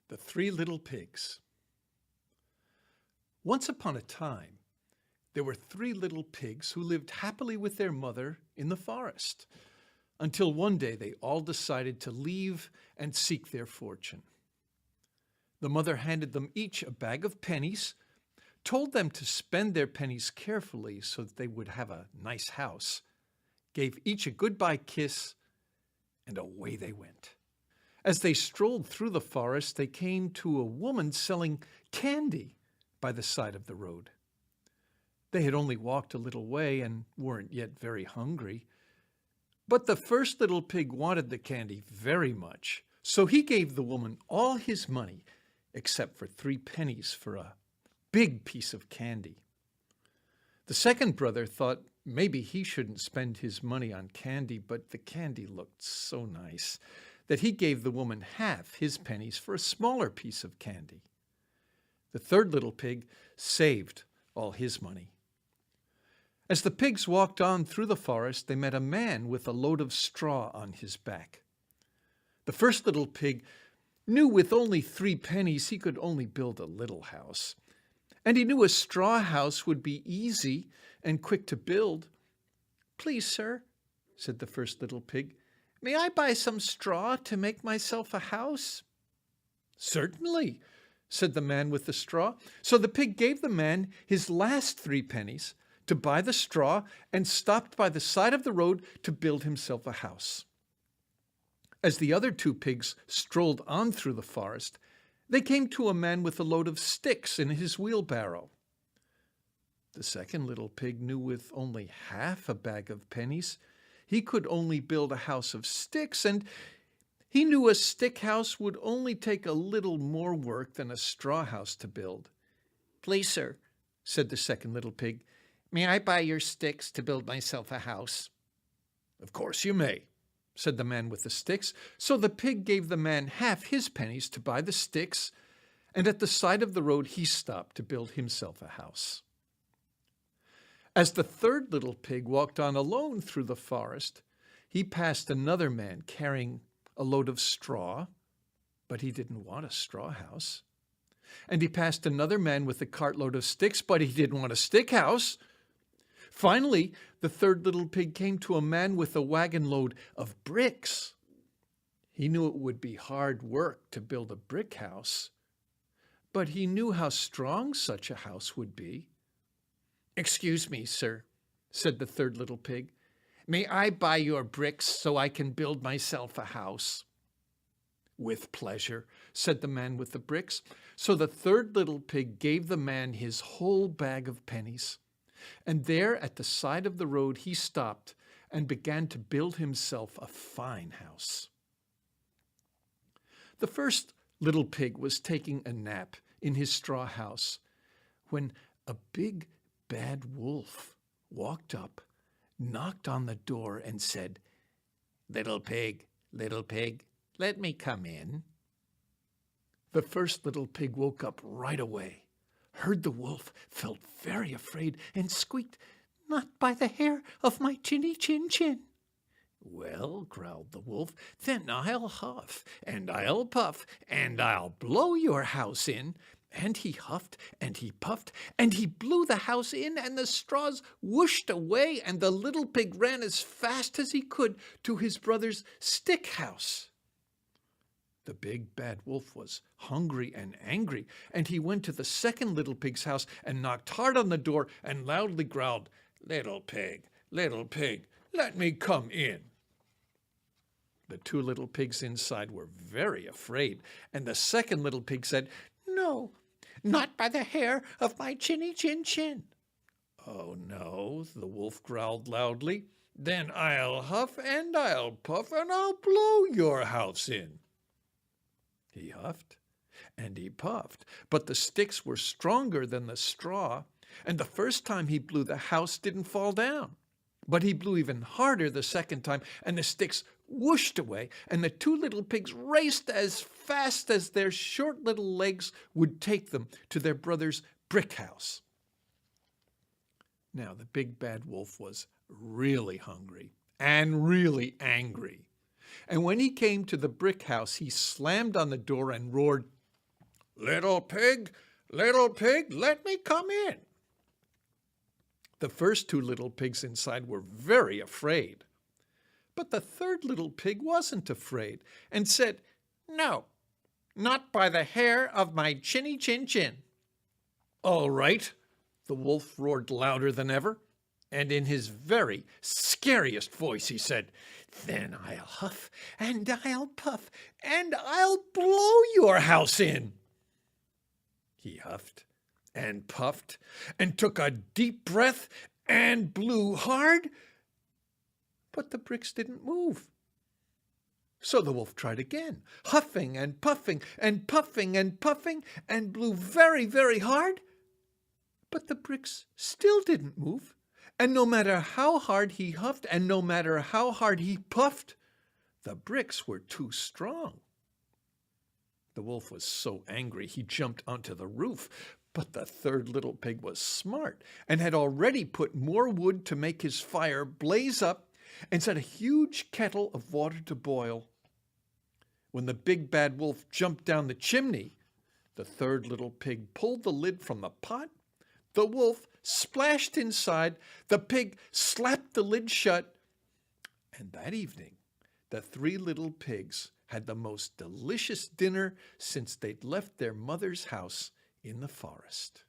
The Three Little Pigs. Once upon a time, there were three little pigs who lived happily with their mother in the forest, until one day they all decided to leave and seek their fortune. The mother handed them each a bag of pennies, told them to spend their pennies carefully so that they would have a nice house, gave each a goodbye kiss, and away they went. As they strolled through the forest, they came to a woman selling candy by the side of the road. They had only walked a little way and weren't yet very hungry. But the first little pig wanted the candy very much, so he gave the woman all his money, except for 3 pennies for a big piece of candy. The second brother thought maybe he shouldn't spend his money on candy, but the candy looked so nice that he gave the woman half his pennies for a smaller piece of candy. The third little pig saved all his money. As the pigs walked on through the forest, they met a man with a load of straw on his back. The first little pig knew with only 3 pennies he could only build a little house. And he knew a straw house would be easy and quick to build. "Please, sir," said the first little pig, "may I buy some straw to make myself a house?" "Certainly," said the man with the straw. So the pig gave the man his last 3 pennies to buy the straw and stopped by the side of the road to build himself a house. As the other 2 pigs strolled on through the forest, they came to a man with a load of sticks in his wheelbarrow. The second little pig knew with only half a bag of pennies he could only build a house of sticks, and he knew a stick house would only take a little more work than a straw house to build. "Please, sir," said the second little pig, "may I buy your sticks to build myself a house?" "Of course you may," said the man with the sticks. So the pig gave the man half his pennies to buy the sticks, and at the side of the road he stopped to build himself a house. As the third little pig walked on alone through the forest, he passed another man carrying a load of straw, but he didn't want a straw house. And he passed another man with a cartload of sticks, but he didn't want a stick house. Finally, the third little pig came to a man with a wagon load of bricks. He knew it would be hard work to build a brick house, but he knew how strong such a house would be. "Excuse me, sir," said the third little pig. "May I buy your bricks so I can build myself a house?" "With pleasure," said the man with the bricks. So the third little pig gave the man his whole bag of pennies. And there at the side of the road he stopped and began to build himself a fine house. The first little pig was taking a nap in his straw house when a big bad wolf walked up, knocked on the door, and said, little pig, let me come in." The first little pig woke up right away, heard the wolf, felt very afraid, and squeaked, "Not by the hair of my chinny chin chin." "Well," growled the wolf, "then I'll huff, and I'll puff, and I'll blow your house in." And he huffed, and he puffed, and he blew the house in, and the straws whooshed away, and the little pig ran as fast as he could to his brother's stick house. The big bad wolf was hungry and angry, and he went to the second little pig's house and knocked hard on the door and loudly growled, little pig, let me come in." The 2 little pigs inside were very afraid, and the second little pig said, "No, not by the hair of my chinny chin chin." "Oh, no," the wolf growled loudly, "then I'll huff and I'll puff and I'll blow your house in." He huffed and he puffed, but the sticks were stronger than the straw, and the first time he blew, the house didn't fall down. But he blew even harder the second time, and the sticks whooshed away, and the 2 little pigs raced as fast as their short little legs would take them to their brother's brick house. Now the big bad wolf was really hungry and really angry, and when he came to the brick house, he slammed on the door and roared, Little pig, let me come in." The first two little pigs inside were very afraid. But the third little pig wasn't afraid and said, "No, not by the hair of my chinny chin chin." "All right," the wolf roared louder than ever, and in his very scariest voice he said, "Then I'll huff and I'll puff and I'll blow your house in." He huffed and puffed and took a deep breath and blew hard, but the bricks didn't move. So the wolf tried again, huffing and puffing and puffing and puffing, and blew very, very hard, but the bricks still didn't move. And no matter how hard he huffed and no matter how hard he puffed, the bricks were too strong. The wolf was so angry he jumped onto the roof, but the third little pig was smart and had already put more wood to make his fire blaze up and set a huge kettle of water to boil. When the big bad wolf jumped down the chimney, the third little pig pulled the lid from the pot, the wolf splashed inside, the pig slapped the lid shut, and that evening the three little pigs had the most delicious dinner since they'd left their mother's house in the forest.